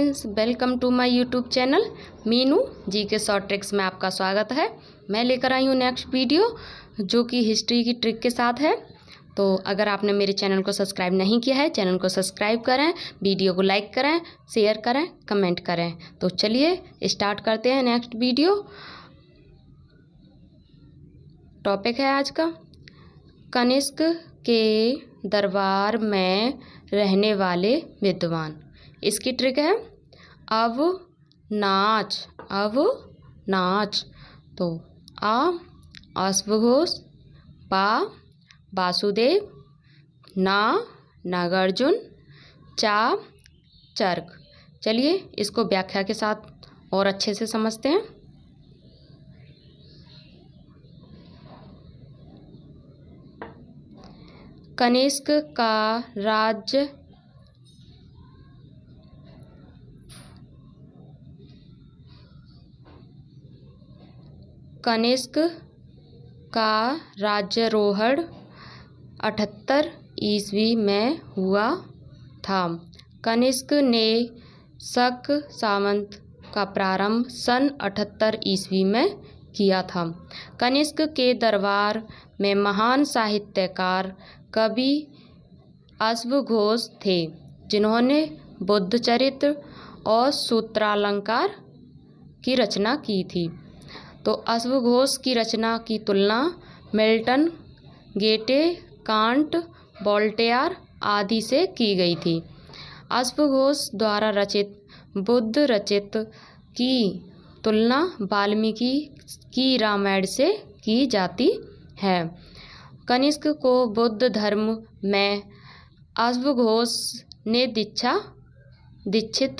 Friends, welcome to my YouTube channel Meenu ji के short tricks में आपका स्वागत है। मैं लेकर आई हूँ नेक्स्ट वीडियो जो कि हिस्ट्री की ट्रिक के साथ है। तो अगर आपने मेरे चैनल को सब्सक्राइब नहीं किया है, चैनल को सब्सक्राइब करें, वीडियो को लाइक करें, शेयर करें, कमेंट करें। तो चलिए स्टार्ट करते हैं नेक्स्ट वीडियो। टॉपिक है आज का कनिष्क के दरबार में रहने वाले विद्वान। इसकी ट्रिक है अब नाच। तो अश्वघोष, बा वासुदेव, नागार्जुन, चरक। चलिए इसको व्याख्या के साथ और अच्छे से समझते हैं। कनिष्क का राज्यारोहण 78 ईस्वी में हुआ था। कनिष्क ने शक सामंत का प्रारंभ सन 78 ईस्वी में किया था। कनिष्क के दरबार में महान साहित्यकार कवि अश्वघोष थे, जिन्होंने बुद्धचरित्र और सूत्रालंकार की रचना की थी। तो अश्वघोष की रचना की तुलना मिल्टन, गेटे, कांट, वोल्टेयर आदि से की गई थी। अश्वघोष द्वारा रचित बुद्ध रचित की तुलना वाल्मीकि की रामायण से की जाती है। कनिष्क को बुद्ध धर्म में अश्वघोष ने दीक्षित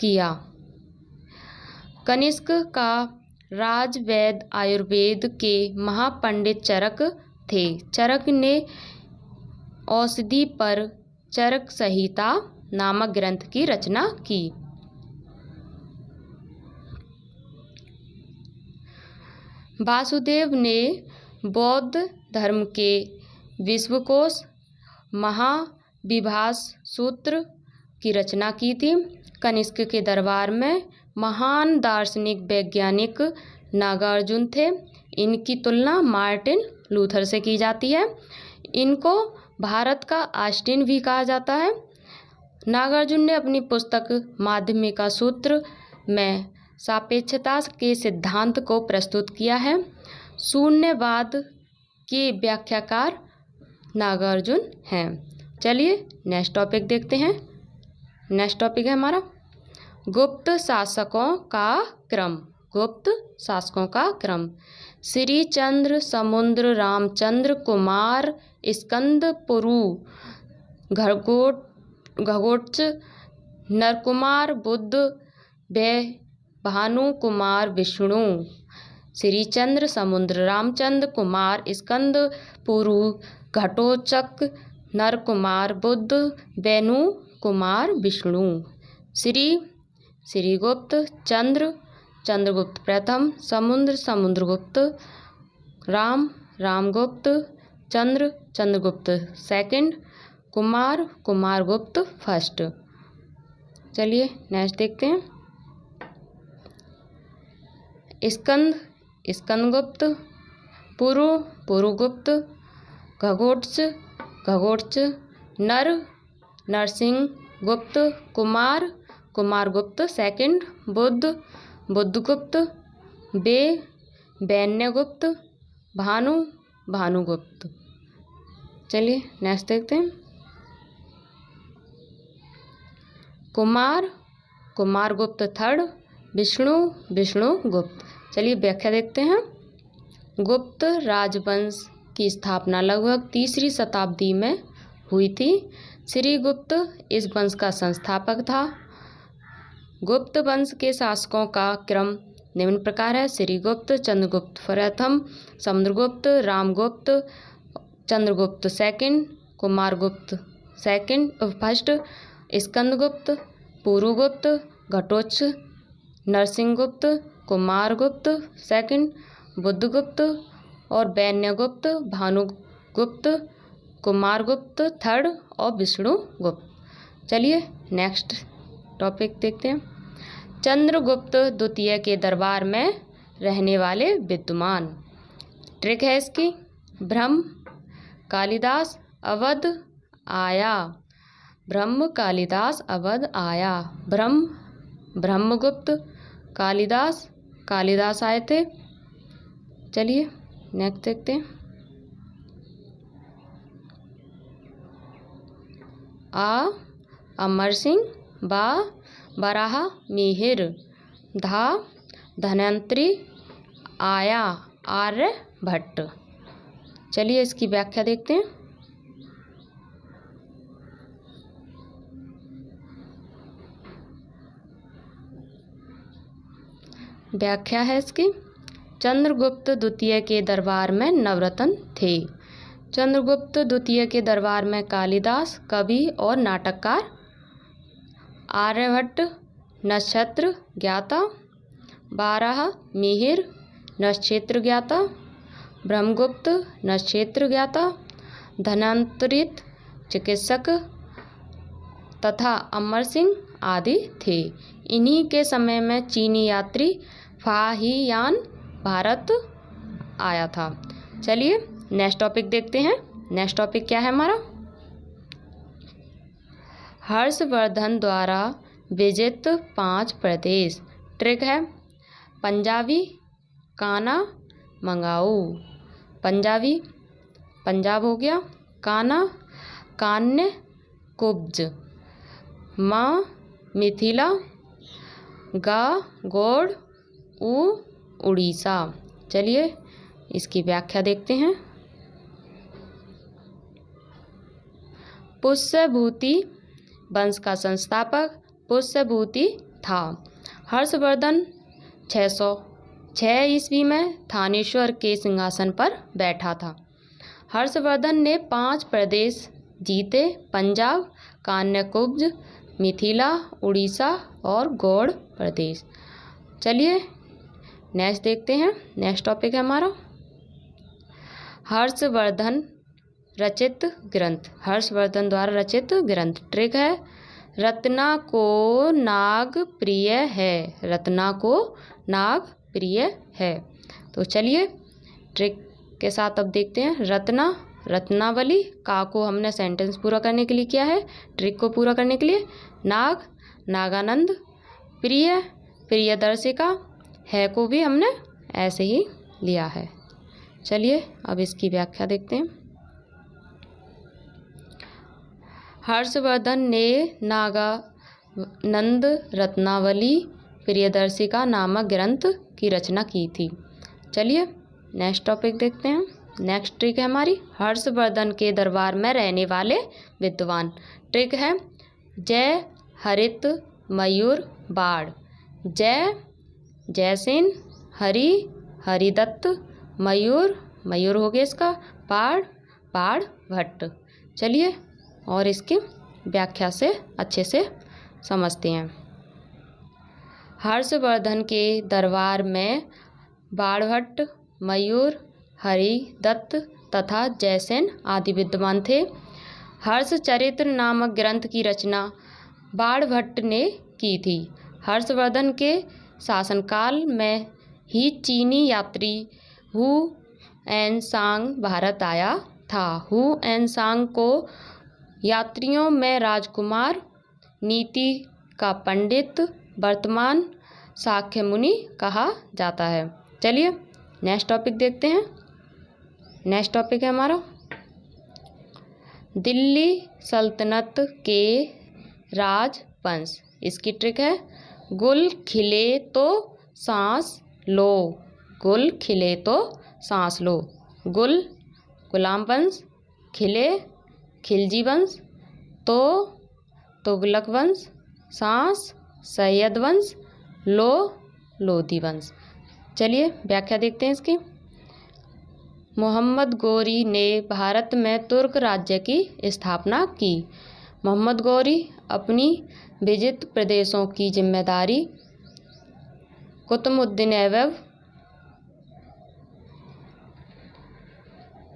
किया। कनिष्क का राजवैद आयुर्वेद के महापंडित चरक थे। चरक ने औषधि पर चरक संहिता नामक ग्रंथ की रचना की। वासुदेव ने बौद्ध धर्म के विश्वकोश महाविभास सूत्र की रचना की थी। कनिष्क के दरबार में महान दार्शनिक वैज्ञानिक नागार्जुन थे। इनकी तुलना मार्टिन लूथर से की जाती है। इनको भारत का आइंस्टीन भी कहा जाता है। नागार्जुन ने अपनी पुस्तक माध्यमिका सूत्र में सापेक्षता के सिद्धांत को प्रस्तुत किया है। शून्यवाद के व्याख्याकार नागार्जुन हैं। चलिए नेक्स्ट टॉपिक देखते हैं। नेक्स्ट टॉपिक है हमारा गुप्त शासकों का क्रम। श्री चंद्र समुद्र रामचंद्र कुमार स्कंदपुरु घगोत्स नरकुमार बुद्ध भानु कुमार विष्णु। श्री चंद्र समुद्र रामचंद्र कुमार स्कंदपुरु घटोत्कच नरकुमार बुद्ध वेणु कुमार विष्णु। श्रीगुप्त चंद्रगुप्त प्रथम, समुद्रगुप्त, रामगुप्त, चंद्रगुप्त सेकंड, कुमारगुप्त फर्स्ट। चलिए नेक्स्ट देखते हैं। स्कंदगुप्त, पुरुगुप्त, घगोत्कच, नरसिंहगुप्त, कुमारगुप्त सेकंड, बुद्धगुप्त, वैन्यगुप्त, भानुगुप्त। चलिए नेक्स्ट देखते हैं। कुमारगुप्त थर्ड, विष्णुगुप्त। चलिए व्याख्या देखते हैं। गुप्त राजवंश की स्थापना लगभग 3री शताब्दी में हुई थी। श्रीगुप्त इस वंश का संस्थापक था। गुप्त वंश के शासकों का क्रम निम्न प्रकार है। श्रीगुप्त, चंद्रगुप्त प्रथम, Samudragupta, Ramagupta, Chandragupta second, Kumaragupta first, Skandagupta, Purugupta, Ghatotkacha, Narasimhagupta, Kumaragupta second, Budhagupta और वैन्यगुप्त, भानुगुप्त, कुमारगुप्त थर्ड और विष्णुगुप्त। चलिए नेक्स्ट टॉपिक देखते हैं। चंद्रगुप्त द्वितीय के दरबार में रहने वाले विद्वान। ट्रिक है इसकी, ब्रह्म कालिदास अवध आया। ब्रह्म कालिदास अवध आया। ब्रह्मगुप्त कालिदास आए थे। चलिए नेक्स्ट देखते हैं। अमर सिंह, बराह मिहिर, धन्वंतरी, आया आर्यभट्ट। चलिए इसकी व्याख्या देखते हैं। व्याख्या है इसकी, चंद्रगुप्त द्वितीय के दरबार में नवरत्न थे। चंद्रगुप्त द्वितीय के दरबार में कालिदास कवि और नाटककार, आर्यभट्ट नक्षत्र ज्ञाता, बारह मिहिर नक्षत्र ज्ञाता, ब्रह्मगुप्त नक्षत्र ज्ञाता, धन्वंतरी चिकित्सक तथा अमर सिंह आदि थे। इन्हीं के समय में चीनी यात्री फाहियान भारत आया था। चलिए नेक्स्ट टॉपिक देखते हैं। नेक्स्ट टॉपिक क्या है हमारा, हर्षवर्धन द्वारा विजित 5 प्रदेश। ट्रिक है, पंजाबी, काना, मंगाऊ। पंजाबी पंजाब हो गया, काना कान्य कुब्ज, माँ मिथिला, गा गौड़, उड़ीसा। चलिए इसकी व्याख्या देखते हैं। पुष्यभूति वंश का संस्थापक पुष्यभूति था। हर्षवर्धन 606 ईस्वी में थानेश्वर के सिंहासन पर बैठा था। हर्षवर्धन ने 5 प्रदेश जीते, पंजाब, कान्यकुब्ज, मिथिला, उड़ीसा और गौड़ प्रदेश। चलिए नेक्स्ट देखते हैं। नेक्स्ट टॉपिक है हमारा हर्षवर्धन रचित ग्रंथ। हर्षवर्धन द्वारा रचित ग्रंथ। ट्रिक है, रत्ना को नाग प्रिय है। रत्ना को नाग प्रिय है। तो चलिए ट्रिक के साथ अब देखते हैं। रत्ना रत्नावली, का को हमने सेंटेंस पूरा करने के लिए किया है, ट्रिक को पूरा करने के लिए। नाग नागानंद, प्रिय प्रियदर्शिका, है को भी हमने ऐसे ही लिया है। चलिए अब इसकी व्याख्या देखते हैं। हर्षवर्धन ने नागानंद रत्नावली प्रियदर्शिका नामक ग्रंथ की रचना की थी। चलिए नेक्स्ट टॉपिक देखते हैं। नेक्स्ट ट्रिक है हमारी, हर्षवर्धन के दरबार में रहने वाले विद्वान। ट्रिक है, जय हरित मयूर बाढ़, जय जयसेन, हरि हरिदत्त, मयूर हो गया इसका, बाढ़ भट्ट। चलिए और इसकी व्याख्या से अच्छे से समझते हैं। हर्षवर्धन के दरबार में बाढ़भट्ट, मयूर, हरिदत्त तथा जयसेन आदि विद्वान थे। हर्षचरित्र नामक ग्रंथ की रचना बाढ़भट्ट ने की थी। हर्षवर्धन के शासनकाल में ही चीनी यात्री हुएनसांग भारत आया था। हुएनसांग को यात्रियों में राजकुमार, नीति का पंडित, वर्तमान शाक्य मुनि कहा जाता है। चलिए नेक्स्ट टॉपिक देखते हैं। नेक्स्ट टॉपिक है हमारा दिल्ली सल्तनत के राजवंश। इसकी ट्रिक है, गुल खिले तो सांस लो, गुल खिले तो सांस लो। गुल गुलाम वंश, खिले खिलजी वंश, तो तुगलक वंश, सांस सैयद वंश, लो लोधी वंश। चलिए व्याख्या देखते हैं इसकी। मोहम्मद गौरी ने भारत में तुर्क राज्य की स्थापना की। मोहम्मद गौरी अपनी विजित प्रदेशों की जिम्मेदारी कुतुबुद्दीन ऐबक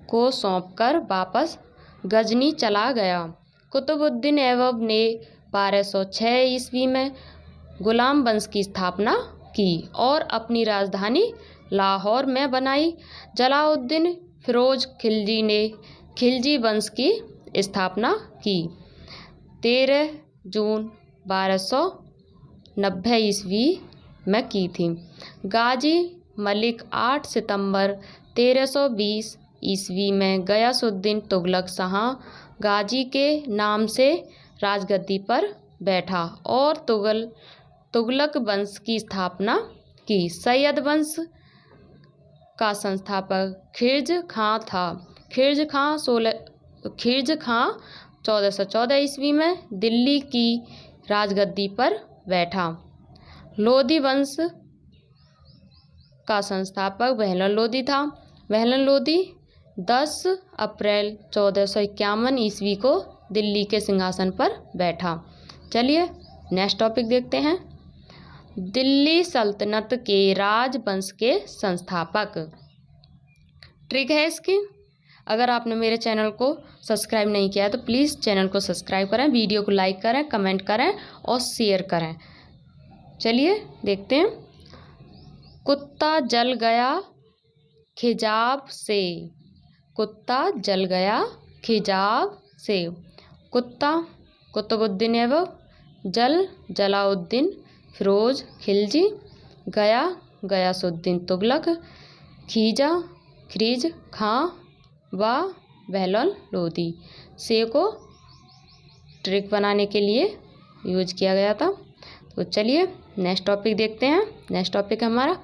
को सौंपकर वापस गजनी चला गया। कुतुबुद्दीन ऐबक ने 1206 ईस्वी में गुलाम वंश की स्थापना की और अपनी राजधानी लाहौर में बनाई। जलालुद्दीन फिरोज खिलजी ने खिलजी वंश की स्थापना की। 13 जून 1290 ईस्वी में की थी। गाजी मलिक 8 सितंबर 1320 ईस्वी में गयासुद्दीन तुगलक शाह गाजी के नाम से राजगद्दी पर बैठा और तुगलक वंश की स्थापना की। सैयद वंश का संस्थापक खिर्ज खां था। खिर्ज खां 1414 ईस्वी में दिल्ली की राजगद्दी पर बैठा। लोधी वंश का संस्थापक बहलोन लोधी था। बहलोन लोधी 10 अप्रैल 1451 ईस्वी को दिल्ली के सिंहासन पर बैठा। चलिए नेक्स्ट टॉपिक देखते हैं। दिल्ली सल्तनत के राजवंश के संस्थापक। ट्रिक है इसकी, अगर आपने मेरे चैनल को सब्सक्राइब नहीं किया है तो प्लीज़ चैनल को सब्सक्राइब करें, वीडियो को लाइक करें, कमेंट करें और शेयर करें। चलिए देखते हैं। कुत्ता जल गया खिजाब से। कुत्ता जल गया खिजाब से। कुत्ता कुतुबुद्दीन ऐबक। जल जलालुद्दीन फिरोज खिलजी। गया गयासुद्दीन तुगलक। खीजा खिर्ज खां व बहलोन लोधी। से को ट्रिक बनाने के लिए यूज किया गया था। तो चलिए नेक्स्ट टॉपिक देखते हैं। नेक्स्ट टॉपिक है हमारा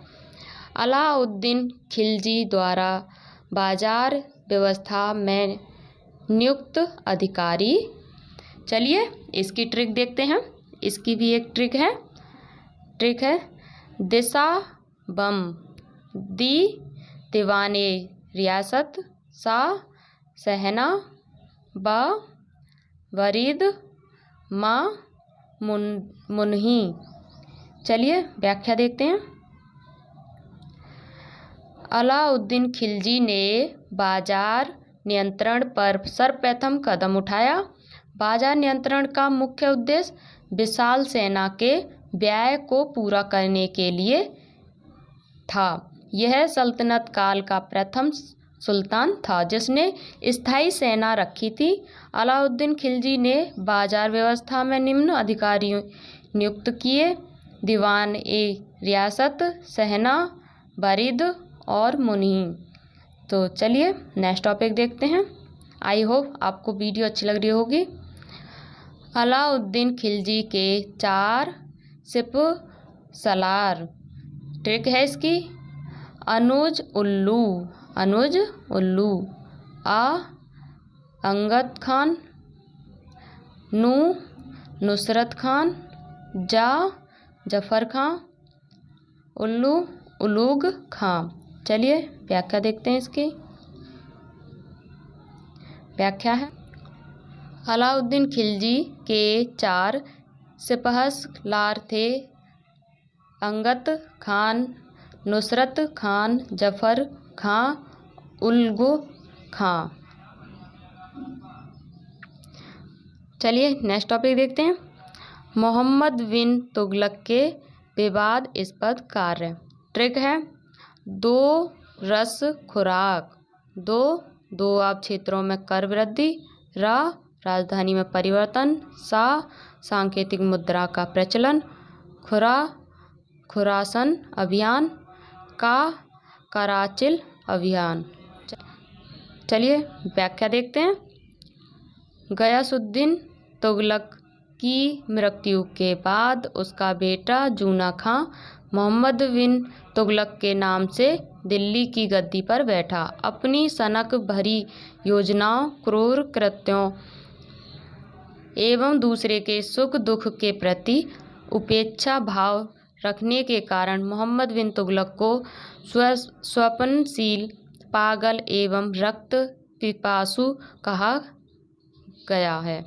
अलाउद्दीन खिलजी द्वारा बाजार व्यवस्था में नियुक्त अधिकारी। चलिए इसकी ट्रिक देखते हैं। इसकी भी एक ट्रिक है दिशा बम दी दीवाने रियासत सा सहना ब वरीद माँ मुन्ही। चलिए व्याख्या देखते हैं। अलाउद्दीन खिलजी ने बाजार नियंत्रण पर सर्वप्रथम कदम उठाया। बाजार नियंत्रण का मुख्य उद्देश्य विशाल सेना के व्यय को पूरा करने के लिए था। यह सल्तनत काल का प्रथम सुल्तान था जिसने स्थायी सेना रखी थी। अलाउद्दीन खिलजी ने बाजार व्यवस्था में निम्न अधिकारी नियुक्त किए: दीवान ए रियासत, सहना, वरीद और मुन्ही। तो चलिए नेक्स्ट टॉपिक देखते हैं। आई होप आपको वीडियो अच्छी लग रही होगी। अलाउद्दीन खिलजी के 4 सिप सलार। ट्रिक है इसकी अनुज उल्लू आ अंगद खान, नू नुसरत खान, जा जफर खां, उल्लू उलूग खां। चलिए व्याख्या देखते हैं। इसकी व्याख्या है अलाउद्दीन खिलजी के 4 सिपहसालार थे: अंगद खान, नुसरत खान, जफर खां, उलूग खां। चलिए नेक्स्ट टॉपिक देखते हैं। मोहम्मद बिन तुगलक के विवादास्पद कार्य। ट्रिक है 2 रस खुराक, 2 आब क्षेत्रों में कर वृद्धि, राजधानी में परिवर्तन, सांकेतिक मुद्रा का प्रचलन, खुरासन अभियान, कराचिल अभियान। चलिए व्याख्या देखते हैं। गयासुद्दीन तुगलक की मृत्यु के बाद उसका बेटा जूना खां मोहम्मद बिन तुगलक के नाम से दिल्ली की गद्दी पर बैठा। अपनी सनक भरी योजनाओं, क्रूर कृत्यों एवं दूसरे के सुख दुख के प्रति उपेक्षा भाव रखने के कारण मोहम्मद बिन तुगलक को स्वप्नशील, पागल एवं रक्त पिपासु कहा गया है।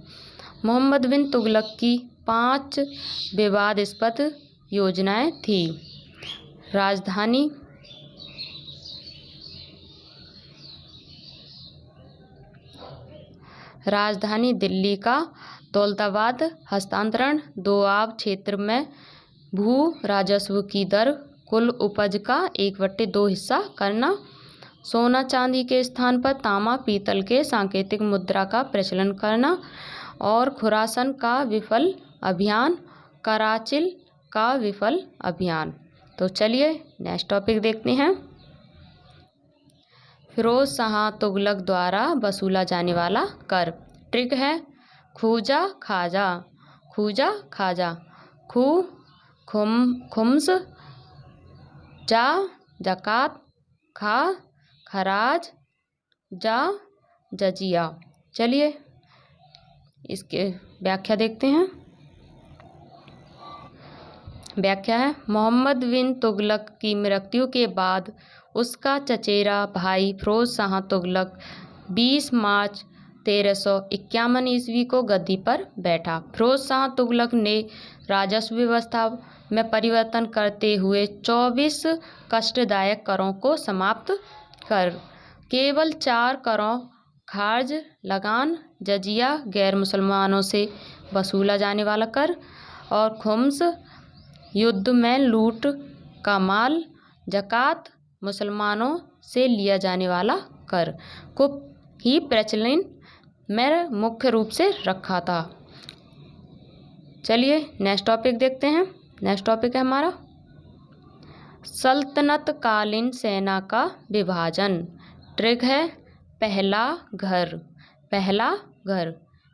मोहम्मद बिन तुगलक की 5 विवादास्पद योजनाएं थी: राजधानी दिल्ली का दौलताबाद हस्तांतरण, दोआब क्षेत्र में भू राजस्व की दर कुल उपज का 1/2 हिस्सा करना, सोना चांदी के स्थान पर तांबा पीतल के सांकेतिक मुद्रा का प्रचलन करना और खुरासन का विफल अभियान, कराचिल का विफल अभियान। तो चलिए नेक्स्ट टॉपिक देखते हैं। फिरोज शाह तुगलक द्वारा वसूला जाने वाला कर। ट्रिक है खूजा खाजा, खूजा खाजा, खू खुम्स, जा जकात, खा खराज, जा जजिया। चलिए इसके व्याख्या देखते हैं। व्याख्या है मोहम्मद बिन तुगलक की मृत्यु के बाद उसका चचेरा भाई फिरोज शाह तुगलक 20 मार्च 1351 ईस्वी को गद्दी पर बैठा। फिरोज शाह तुगलक ने राजस्व व्यवस्था में परिवर्तन करते हुए 24 कष्टदायक करों को समाप्त कर केवल 4 करों खार्ज, लगान, जजिया गैर मुसलमानों से वसूला जाने वाला कर और खुम्स युद्ध में लूट का माल, जकात मुसलमानों से लिया जाने वाला कर को ही प्रचलन में मुख्य रूप से रखा था। चलिए नेक्स्ट टॉपिक देखते हैं। नेक्स्ट टॉपिक है हमारा सल्तनत कालीन सेना का विभाजन। ट्रिक है पहला घर, पहला घर,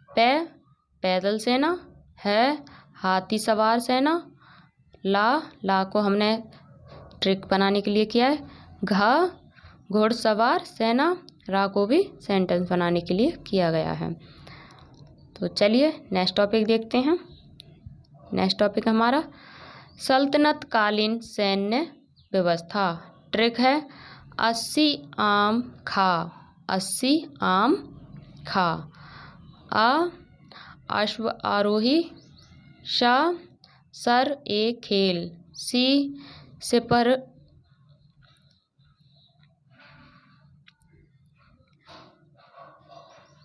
पैदल सेना, है हाथी सवार सेना, ला को हमने ट्रिक बनाने के लिए किया है, घा घुड़सवार सेना, रा को भी सेंटेंस बनाने के लिए किया गया है। तो चलिए नेक्स्ट टॉपिक देखते हैं। नेक्स्ट टॉपिक हमारा सल्तनत कालीन सैन्य व्यवस्था। ट्रिक है 80 आम खा, 80 आम खा, अश्व आरोही, शा सर ए खेल, सी सिपर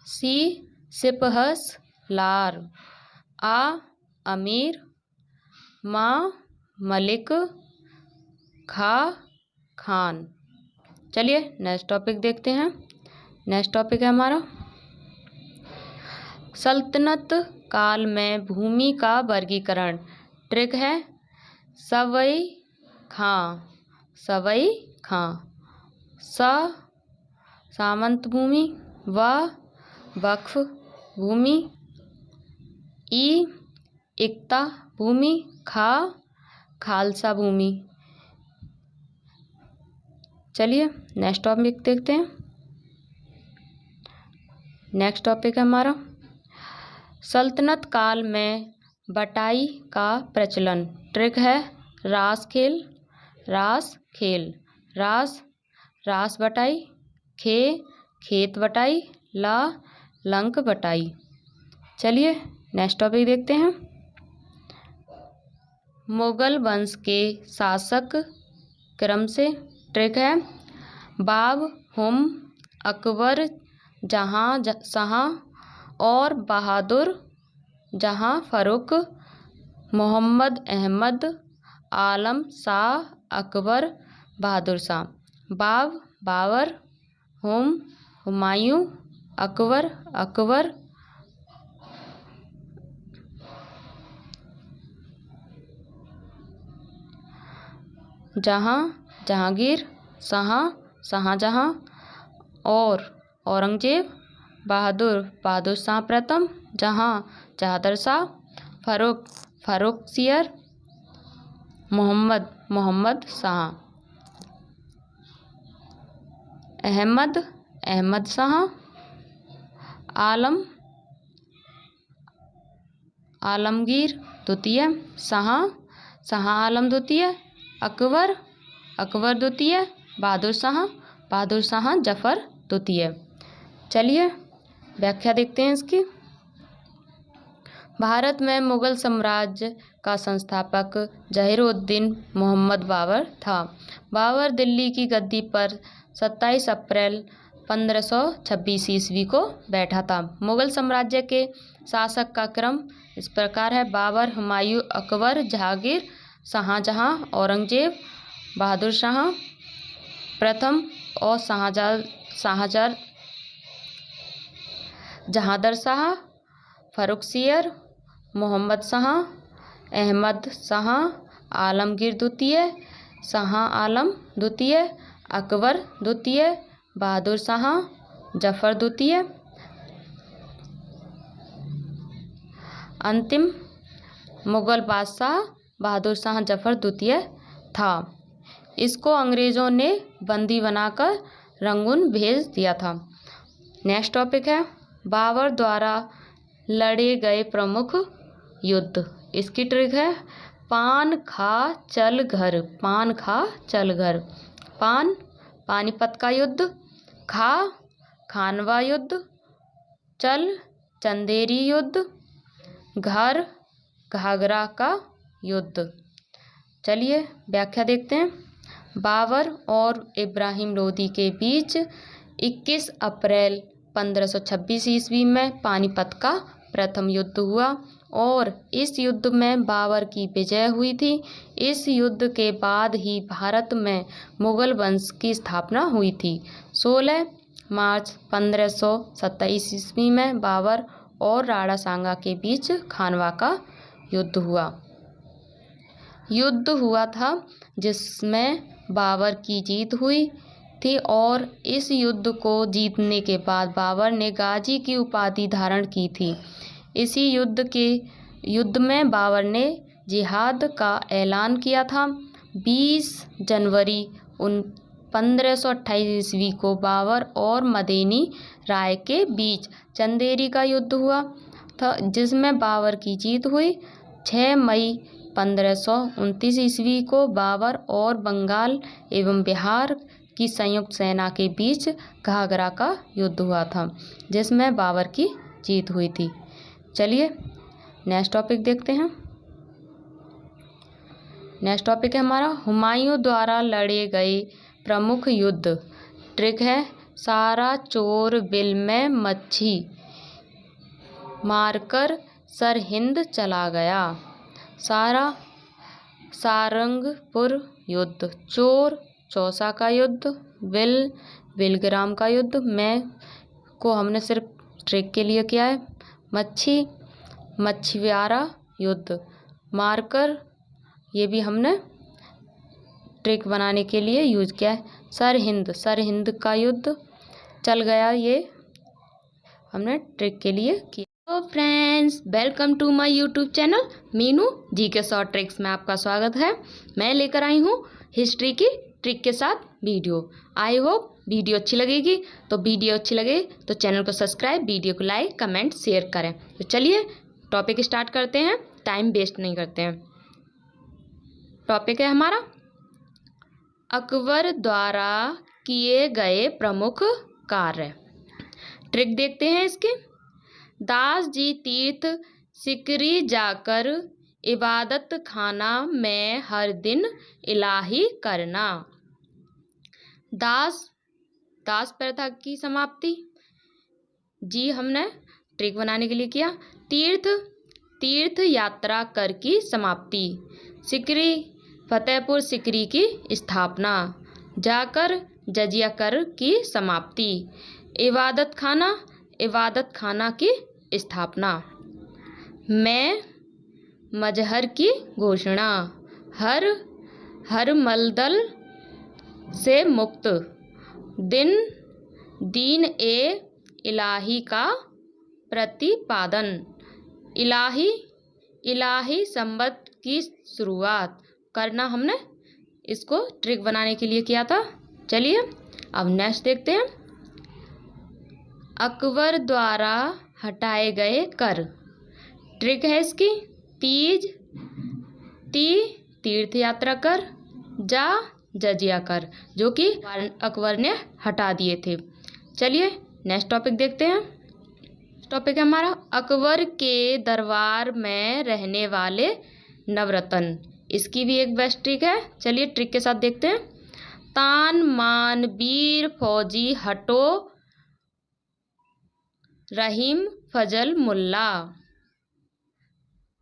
सी सिपहस लार, आ अमीर, माँ मलिक, खा खान। चलिए नेक्स्ट टॉपिक देखते हैं। नेक्स्ट टॉपिक है हमारा सल्तनत काल में भूमि का वर्गीकरण। ट्रिक है सवई खां, सवई खां, सामंत भूमि, वक्फ भूमि, इक्ता भूमि, खालसा भूमि। चलिए नेक्स्ट टॉपिक देखते हैं। नेक्स्ट टॉपिक है हमारा सल्तनत काल में बटाई का प्रचलन। ट्रिक है रास खेल, रास खेल, रास बटाई, खेत बटाई, लंक बटाई। चलिए नेक्स्ट टॉपिक देखते हैं। मुगल वंश के शासक क्रम से। ट्रिक है बाब, हुम, अकबर, शाह और बहादुर जहां, फरुख, मोहम्मद, अहमद, आलम, शाह, अकबर, बहादुर शाह। बाब बाबर, हुम हुमायूं, अकबर, जहांगीर, शाहजहां और औरंगजेब। बहादुर शाह प्रथम, जहादर शाह, फरुख सियर, मोहम्मद शाह, अहमद शाह, आलमगीर द्वितीय, शाह आलम द्वितीय, अकबर द्वितीय, बहादुर शाह जफर द्वितीय। चलिए व्याख्या देखते हैं इसकी। भारत में मुगल साम्राज्य का संस्थापक जहीरुद्दीन मोहम्मद बाबर था। बाबर दिल्ली की गद्दी पर 27 अप्रैल 1526 ईस्वी को बैठा था। मुगल साम्राज्य के शासक का क्रम इस प्रकार है: बाबर, हुमायूं, अकबर, जहांगीर, शाहजहां, औरंगजेब, बहादुर शाह प्रथम और जहांदर शाह, फर्रुखसियर, मोहम्मद शाह, अहमद शाह, आलमगीर द्वितीय, शाह आलम द्वितीय, अकबर द्वितीय, बहादुर शाह, जफर द्वितीय। अंतिम मुगल बादशाह बहादुर शाह जफर द्वितीय था। इसको अंग्रेजों ने बंदी बनाकर रंगून भेज दिया था। नेक्स्ट टॉपिक है बाबर द्वारा लड़े गए प्रमुख युद्ध। इसकी ट्रिक है पान खा चल घर। पान खा चल घर। पान पानीपत का युद्ध, खा खानवा युद्ध, चल चंदेरी युद्ध, घर घाघरा का युद्ध। चलिए व्याख्या देखते हैं। बाबर और इब्राहिम लोदी के बीच 21 अप्रैल 1526 ईस्वी में पानीपत का प्रथम युद्ध हुआ और इस युद्ध में बाबर की विजय हुई थी। इस युद्ध के बाद ही भारत में मुगल वंश की स्थापना हुई थी। 16 मार्च 1527 ईस्वी में बाबर और राणा सांगा के बीच खानवा का युद्ध हुआ था जिसमें बाबर की जीत हुई थी और इस युद्ध को जीतने के बाद बाबर ने गाजी की उपाधि धारण की थी। इसी युद्ध में बाबर ने जिहाद का ऐलान किया था। 20 जनवरी 1528 ईस्वी को बाबर और मदेनी राय के बीच चंदेरी का युद्ध हुआ था जिसमें बाबर की जीत हुई। 6 मई 1529 ईस्वी को बाबर और बंगाल एवं बिहार की संयुक्त सेना के बीच घाघरा का युद्ध हुआ था जिसमें बाबर की जीत हुई थी। चलिए नेक्स्ट टॉपिक देखते हैं। नेक्स्ट टॉपिक है हमारा हुमायूं द्वारा लड़े गए प्रमुख युद्ध। ट्रिक है सारा चोर बिल में मच्छी मारकर सरहिंद चला गया। सारंगपुर युद्ध, चोर चौसा का युद्ध, बिलग्राम का युद्ध में को हमने सिर्फ ट्रिक के लिए किया है। मछुआरा युद्ध, मारकर ये भी हमने ट्रिक बनाने के लिए यूज किया है। सरहिंद का युद्ध, चल गया, ये हमने ट्रिक के लिए किया। तो friends welcome to my YouTube channel Meenu ji के शॉर्ट ट्रिक्स में आपका स्वागत है। मैं लेकर आई हूँ हिस्ट्री की ट्रिक के साथ वीडियो। आई होप वीडियो अच्छी लगेगी। तो वीडियो अच्छी लगे तो चैनल को सब्सक्राइब, वीडियो को लाइक, कमेंट, शेयर करें। तो चलिए टॉपिक स्टार्ट करते हैं, टाइम वेस्ट नहीं करते हैं। टॉपिक है हमारा अकबर द्वारा किए गए प्रमुख कार्य। ट्रिक देखते हैं इसके। दास जी तीर्थ सिकरी जाकर इबादत खाना में हर दिन इलाही करना। दास प्रथा की समाप्ति जी हमने ट्रिक बनाने के लिए किया। तीर्थ यात्रा कर की समाप्ति। सिकरी फतेहपुर सिकरी की स्थापना। जाकर जजिया कर की समाप्ति। इबादत खाना की स्थापना। मैं मजहर की घोषणा। हर मलदल से मुक्त। दीन ए इलाही का प्रतिपादन। इलाही संबत की शुरुआत करना हमने इसको ट्रिक बनाने के लिए किया था। चलिए अब नेक्स्ट देखते हैं। अकबर द्वारा हटाए गए कर। ट्रिक है इसकी तीर्थ यात्रा कर, जजिया कर, जो कि अकबर ने हटा दिए थे। चलिए नेक्स्ट टॉपिक देखते हैं। टॉपिक है हमारा अकबर के दरबार में रहने वाले नवरत्न। इसकी भी एक बेस्ट ट्रिक है। चलिए ट्रिक के साथ देखते हैं। तान मान वीर फौजी हटो रहीम फजल मुल्ला।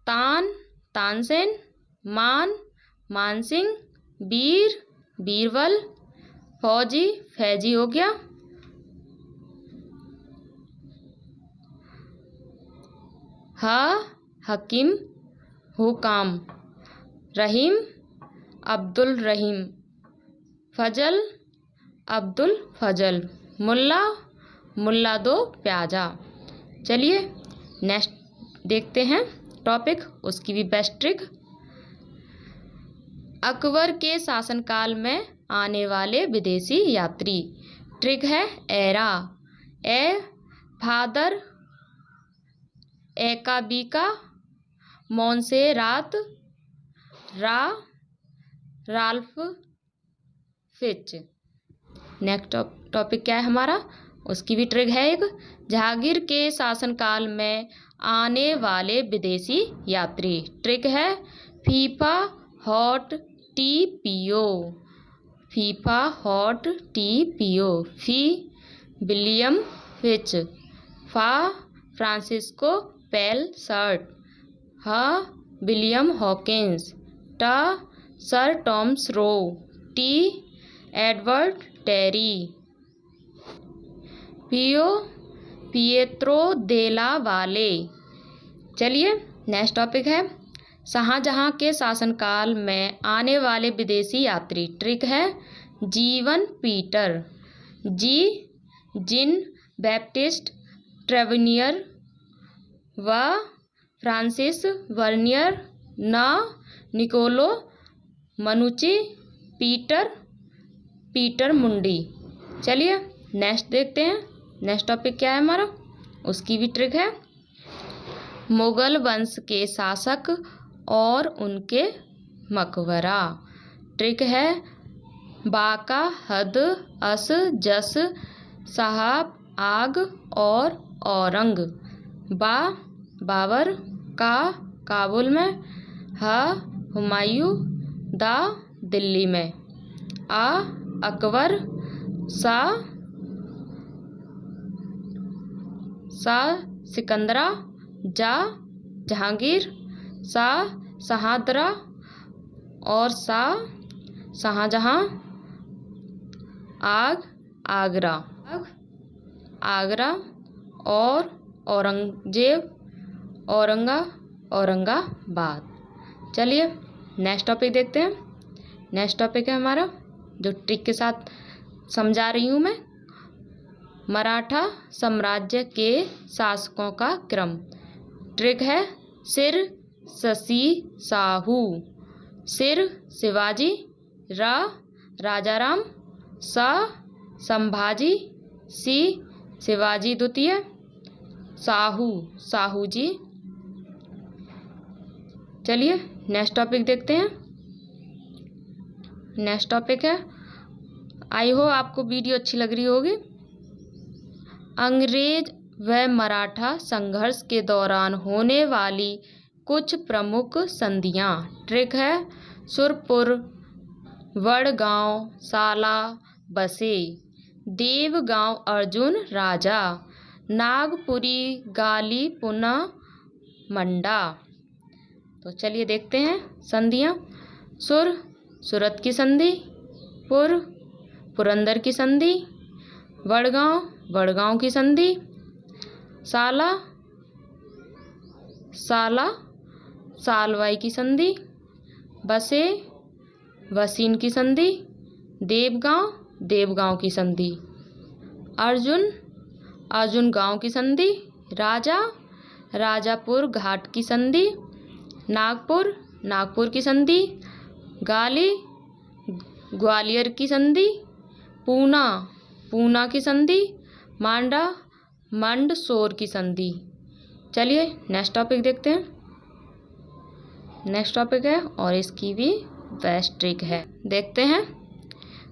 तान तानसेन। मान मानसिंह। बीर बीरबल। फौजी फैजी हो गया। हकीम हुकाम। रहीम अब्दुल रहीम। फजल अब्दुल फजल। मुल्ला मुल्ला दो प्याजा। चलिए नेक्स्ट देखते हैं टॉपिक, उसकी भी बेस्ट ट्रिक। अकबर के शासनकाल में आने वाले विदेशी यात्री। ट्रिक है एरा। A father. ए का बी का मोंसेरात। रा राल्फ फिच। नेक्स्ट टॉपिक क्या है हमारा, उसकी भी ट्रिक है एक। जहांगीर के शासनकाल में आने वाले विदेशी यात्री। ट्रिक है फीफा हॉट टी पियो। फीफा हॉट टी पियो। फी विलियम फिच। फा फ्रांसिस्को पेल शर्ट। ह विलियम हॉकिंस। ट सर टॉमस रो। टी एडवर्ड टेरी। पियो पिएत्रो देला वाले। चलिए नेक्स्ट टॉपिक है शाहजहां के शासनकाल में आने वाले विदेशी यात्री। ट्रिक है जीवन पीटर। जी जिन बैप्टिस्ट ट्रेवनियर। व फ्रांसिस वर्नियर। न निकोलो मनुची। पीटर पीटर मुंडी। चलिए नेक्स्ट देखते हैं, नेक्स्ट टॉपिक क्या है हमारा, उसकी भी ट्रिक है। मुगल वंश के शासक और उनके मकबरा। ट्रिक है बाका हद अस जस साहब आग और औरंग। बा बाबर। का काबुल में। ह हुमायूं दा दिल्ली में। आ अकबर। सा सिकंदरा। जा जहांगीर। सा शाहदरा और सा शाहजहां। आग आगरा। आगरा और औरंगजेब औरंगाबाद। चलिए नेक्स्ट टॉपिक देखते हैं। नेक्स्ट टॉपिक है हमारा जो ट्रिक के साथ समझा रही हूँ मैं, मराठा साम्राज्य के शासकों का क्रम। ट्रिक है सिर शशि साहू। सिर शिवाजी। रा राजाराम। सा संभाजी। सी शिवाजी द्वितीय। साहू साहू जी। चलिए नेक्स्ट टॉपिक देखते हैं। नेक्स्ट टॉपिक है, आई हो आपको वीडियो अच्छी लग रही होगी। अंग्रेज व मराठा संघर्ष के दौरान होने वाली कुछ प्रमुख संधियां। ट्रिक है सुरपुर। वड़गांव साला बसे। देवगांव अर्जुन राजा। नागपुरी गाली पुना मंडा। तो चलिए देखते हैं संधियां। सुर सूरत की संधि। पुर पुरंदर की संधि। वड़गांव वड़गांव की संधि। साला साला सालवाई की संधि। बसे वसीन की संधि। देवगांव देवगांव की संधि। अर्जुन अर्जुन गांव की संधि। राजा राजापुर घाट की संधि। नागपुर नागपुर की संधि। गाली ग्वालियर की संधि। पूना पूना की संधि। मांडा मंडसौर की संधि। चलिए नेक्स्ट टॉपिक देखते हैं। नेक्स्ट टॉपिक है और इसकी भी बेस्ट ट्रिक है, देखते हैं।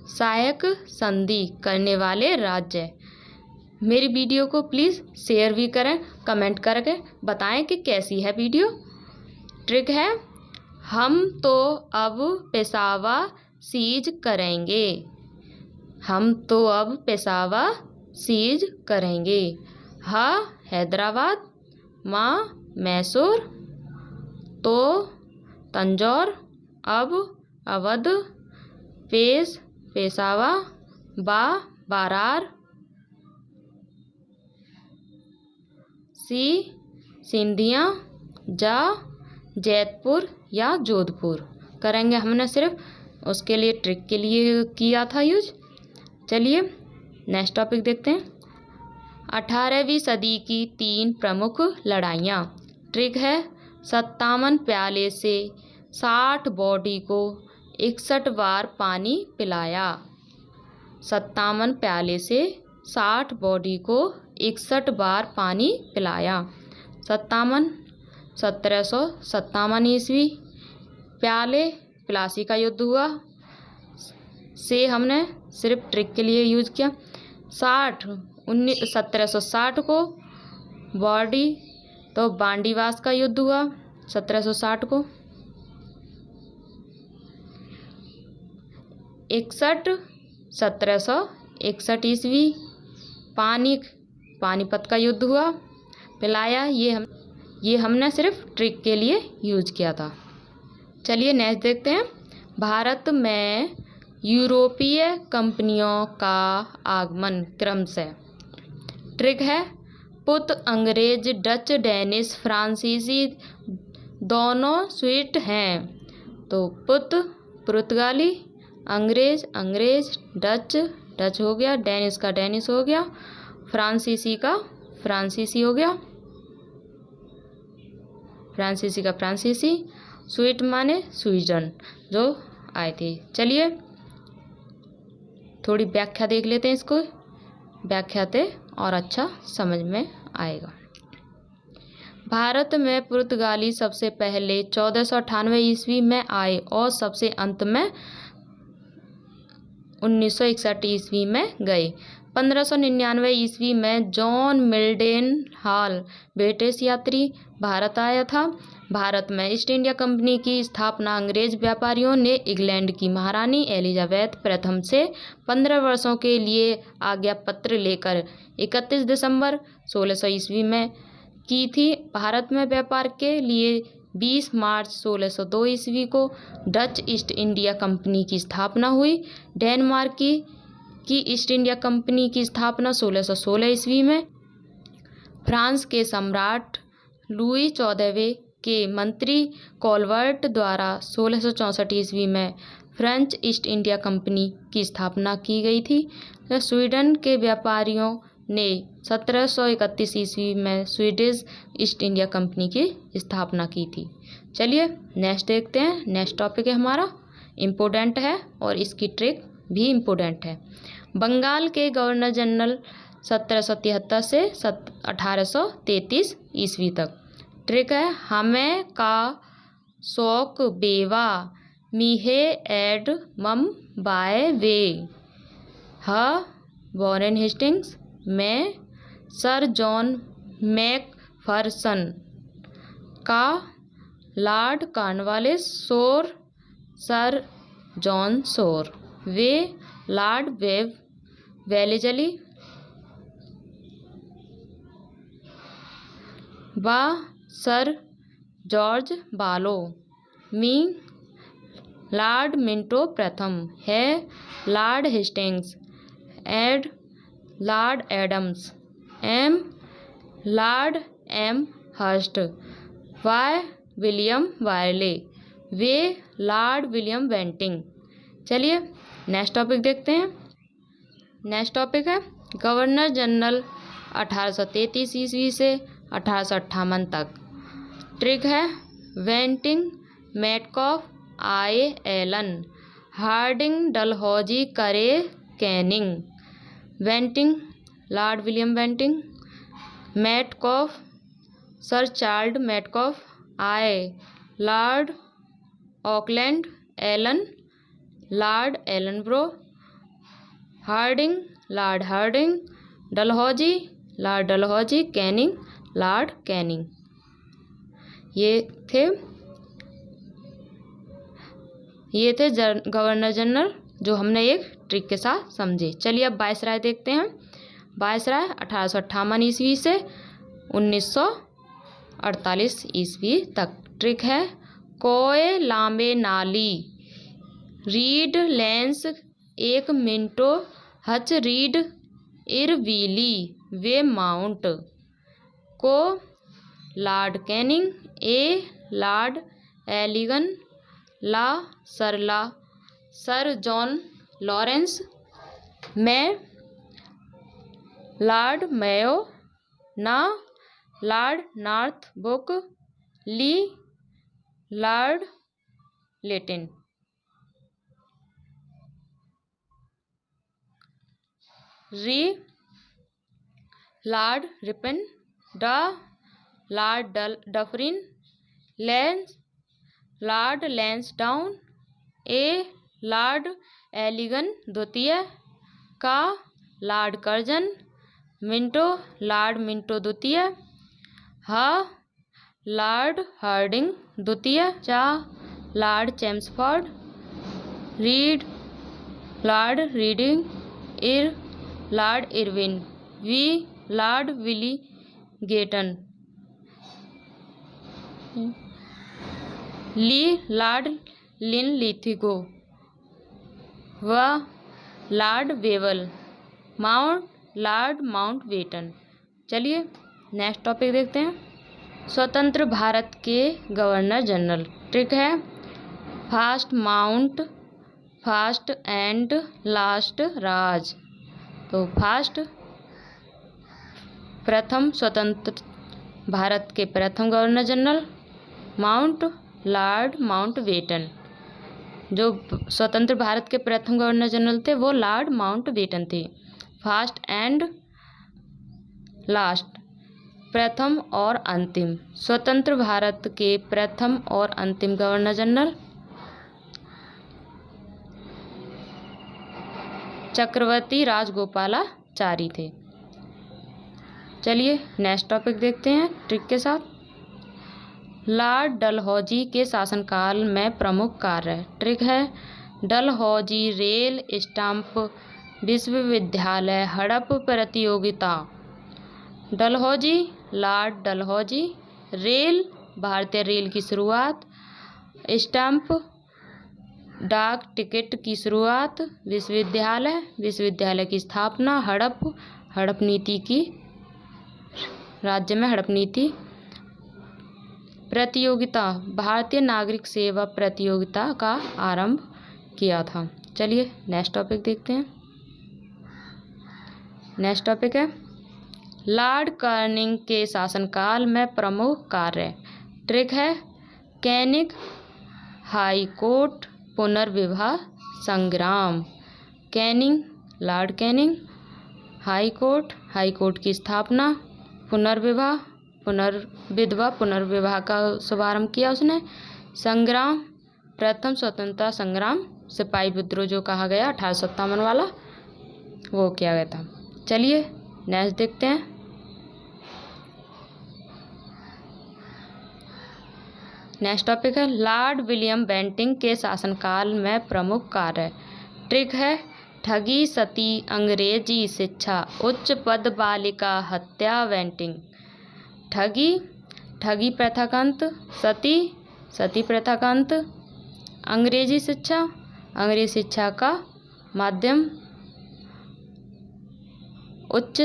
सहायक संधि करने वाले राज्य। मेरी वीडियो को प्लीज़ शेयर भी करें, कमेंट करके बताएं कि कैसी है वीडियो। ट्रिक है हम तो अब पेशावा सीज करेंगे। हम तो अब पेशावा सीज करेंगे। ह हैदराबाद, मा मैसूर, तो तंजौर, अब अवध, पेश पेशावा, बा बारार, सी सिंधिया, जा जैतपुर या जोधपुर। करेंगे हमने सिर्फ उसके लिए ट्रिक के लिए किया था यूज। चलिए नेक्स्ट टॉपिक देखते हैं। 18वीं सदी की 3 प्रमुख लड़ाइयाँ। ट्रिक है 57 प्याले से 60 बॉडी को 61 बार पानी पिलाया। 57 प्याले से 60 बॉडी को 61 बार पानी पिलाया। 1757 ईस्वी प्याले प्लासी का युद्ध हुआ से हमने सिर्फ ट्रिक के लिए यूज किया। 1760 को बॉडी तो बांडीवास का युद्ध हुआ 1760 को। 1761 ईस्वी पानीपत का युद्ध हुआ। पिलाया ये हमने सिर्फ ट्रिक के लिए यूज किया था। चलिए नेक्स्ट देखते हैं। भारत में यूरोपीय कंपनियों का आगमन क्रम से। ट्रिक है पुत अंग्रेज, डच, डेनिश, फ्रांसीसी दोनों स्वीट हैं। तो पुत पुर्तगाली, अंग्रेज डच हो गया, डेनिश का डेनिश हो गया, फ्रांसीसी का फ्रांसीसी हो गया, फ्रांसीसी, स्वीट माने स्वीडन जो आए थे। चलिए थोड़ी व्याख्या देख लेते हैं इसको, व्याख्याते और अच्छा समझ में आएगा। भारत में पुर्तगाली सबसे पहले 1498 ईस्वी में आए और सबसे अंत में 1961 ईस्वी में गए। 1599 ईस्वी में जॉन मिल्डेन हॉल ब्रिटिश यात्री भारत आया था। भारत में ईस्ट इंडिया कंपनी की स्थापना अंग्रेज व्यापारियों ने इंग्लैंड की महारानी एलिजाबेथ प्रथम से 15 वर्षों के लिए आज्ञा पत्र लेकर 31 दिसंबर 1600 ईस्वी में की थी। भारत में व्यापार के लिए 20 मार्च 1602 ईस्वी को डच ईस्ट इंडिया कंपनी की स्थापना हुई। डेनमार्क की ईस्ट इंडिया कंपनी की स्थापना 1616 ईस्वी में। फ्रांस के सम्राट लुई 14वें के मंत्री कॉलवर्ट द्वारा 1664 ईस्वी में फ्रेंच ईस्ट इंडिया कंपनी की स्थापना की गई थी। स्वीडन के व्यापारियों ने 1731 ईस्वी में स्वीडिश ईस्ट इंडिया कंपनी की स्थापना की थी। चलिए नेक्स्ट देखते हैं। नेक्स्ट टॉपिक है हमारा, इम्पोर्टेंट है और इसकी ट्रिक भी इम्पोर्टेंट है। बंगाल के गवर्नर जनरल 1773 से 1833 ईस्वी तक। ट्रिक है हमें का शौक बेवा मीहे एड मम बाय वे। ह वॉरेन हेस्टिंग्स में सर जॉन मैकफर्सन का lord Cornwallis Shore sir John Shore वे लॉर्ड वेलेजली व सर जॉर्ज बालो मी लॉर्ड मिंटो प्रथम है लॉर्ड हेस्टिंग्स एड लॉर्ड एडम्स एम लॉर्ड एम हर्स्ट वाय विलियम वायरले वे लॉर्ड विलियम बेंटिंग। चलिए नेक्स्ट टॉपिक देखते हैं। नेक्स्ट टॉपिक है गवर्नर जनरल 1833 ईस्वी से 1858 तक। ट्रिक है वेंटिंग मेटकॉफ आए एलन हार्डिंग डलहौजी करे कैनिंग। वेंटिंग lord William Bentinck, Metcalfe sir Charles Metcalfe, आए lord Auckland, Ellen lord Ellenborough, Hardinge lord Hardinge, Dalhousie lord Dalhousie, Canning lord Canning. ये थे गवर्नर जनरल जो हमने एक ट्रिक के साथ समझे। चलिए अब वायसराय देखते हैं। वायसराय 1858 ईस्वी से 1948 ईस्वी तक। ट्रिक है कोए लांबे नाली रीड लेंस एक मिनटो हच रीड इरवीली वे माउंट को लॉर्ड कैनिंग ए लॉर्ड एलिगन ला सर जॉन लॉरेंस में लॉर्ड मेयो ना लॉर्ड नॉर्थब्रुक ली लॉर्ड लेटिन। री लॉर्ड रिपन ड लॉर्ड डफरिन लेंस लॉर्ड लैंसडाउन ए लॉर्ड एलिगन द्वितीय का lord Curzon Minto lord Minto द्वितीय ह लॉर्ड हार्डिंग द्वितीय चा लॉर्ड चैम्सफोर्ड रीड लॉर्ड रीडिंग इर लॉर्ड इरविन वी लॉर्ड विली गेटन ली लॉर्ड लिन लिथिगो व lord Wavell Mount lord Mountbatten. चलिए नेक्स्ट टॉपिक देखते हैं। स्वतंत्र भारत के गवर्नर जनरल। ट्रिक है first Mount first and last Raj. तो फर्स्ट प्रथम स्वतंत्र भारत के प्रथम governor general Mount lord Mountbatten. जो स्वतंत्र भारत के प्रथम गवर्नर जनरल थे वो लॉर्ड माउंट बेटन थे। फर्स्ट एंड लास्ट प्रथम और अंतिम। स्वतंत्र भारत के प्रथम और अंतिम गवर्नर जनरल चक्रवर्ती राजगोपालाचारी थे। चलिए नेक्स्ट टॉपिक देखते हैं ट्रिक के साथ। लॉर्ड डलहौजी के शासनकाल में प्रमुख कार्य। ट्रिक है डलहौजी रेल स्टैंप विश्वविद्यालय हड़प प्रतियोगिता। डलहौजी लॉर्ड डलहौजी रेल भारतीय रेल की शुरुआत स्टैंप डाक टिकट की शुरुआत विश्वविद्यालय की स्थापना हड़प नीति की राज्य में हड़प नीति प्रतियोगिता भारतीय नागरिक सेवा प्रतियोगिता का आरंभ किया था। चलिए नेक्स्ट टॉपिक देखते हैं। नेक्स्ट टॉपिक है लॉर्ड कैनिंग के शासनकाल में प्रमुख कार्य। ट्रिक है कैनिंग हाई कोर्ट पुनर्विवाह संग्राम। Canning lord Canning high court की स्थापना पुनर्विवाह का शुभारंभ किया उसने। संग्राम प्रथम स्वतंत्रता संग्राम सिपाही विद्रोह जो कहा गया 1857 वाला वो किया गया था। चलिए नेक्स्ट देखते हैं। नेक्स्ट टॉपिक है लॉर्ड विलियम बेंटिंग के शासनकाल में प्रमुख कार्य। ट्रिक है ठगी सती अंग्रेजी शिक्षा उच्च पद बालिका हत्या बेंटिंग। ठगी प्रथा का अंत सती प्रथा का अंत अंग्रेजी शिक्षा का माध्यम उच्च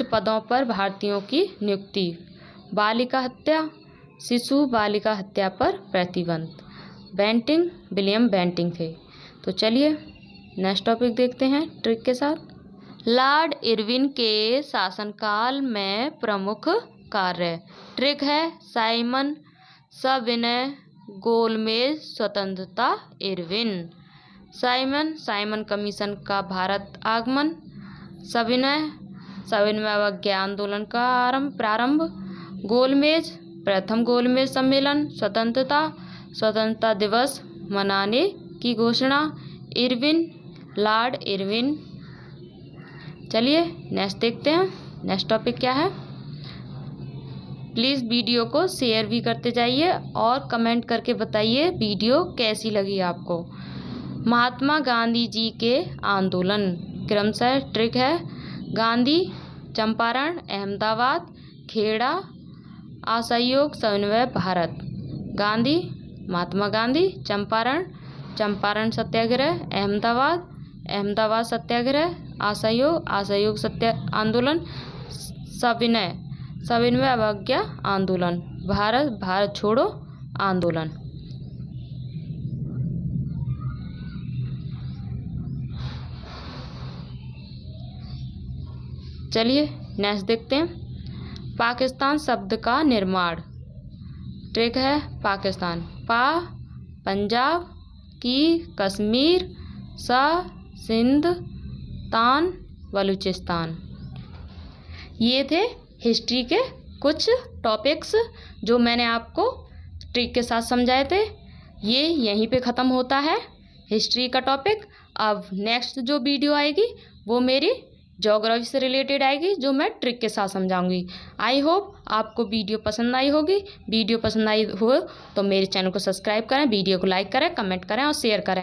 पदों पर भारतीयों की नियुक्ति। बालिका हत्या शिशु बालिका हत्या पर प्रतिबंध। बेंटिंग विलियम बेंटिंग थे। तो चलिए नेक्स्ट टॉपिक देखते हैं ट्रिक के साथ। लॉर्ड इरविन के शासनकाल में प्रमुख कार्य। ट्रिक है साइमन सविनय गोलमेज स्वतंत्रता इरविन। साइमन कमीशन का भारत आगमन। सविनय अवज्ञा आंदोलन का प्रारंभ। गोलमेज प्रथम गोलमेज सम्मेलन। स्वतंत्रता दिवस मनाने की घोषणा। Irwin Lord Irwin. चलिए नेक्स्ट देखते हैं नेक्स्ट टॉपिक क्या है। प्लीज़ वीडियो को शेयर भी करते जाइए और कमेंट करके बताइए वीडियो कैसी लगी आपको। महात्मा गांधी जी के आंदोलन क्रमशः। ट्रिक है गांधी चंपारण, अहमदाबाद, खेड़ा, असहयोग समन्वय भारत। गांधी, महात्मा गांधी, चंपारण सत्याग्रह, अहमदाबाद सत्याग्रह, असहयोग सत्या आंदोलन, सविनय अवज्ञा आंदोलन, भारत छोड़ो आंदोलन। चलिए नेक्स्ट देखते हैं। पाकिस्तान शब्द का निर्माण। ट्रिक है पाकिस्तान, पंजाब, की कश्मीर, सिंध, तान बलूचिस्तान। ये थे हिस्ट्री के कुछ टॉपिक्स जो मैंने आपको ट्रिक के साथ समझाए थे। ये यहीं पे ख़त्म होता है हिस्ट्री का टॉपिक। अब नेक्स्ट जो वीडियो आएगी वो मेरी ज्योग्राफी से रिलेटेड आएगी, जो मैं ट्रिक के साथ समझाऊंगी। आई होप आपको वीडियो पसंद आई होगी। वीडियो पसंद आई हो तो मेरे चैनल को सब्सक्राइब करें, वीडियो को लाइक करें, कमेंट करें और शेयर करें।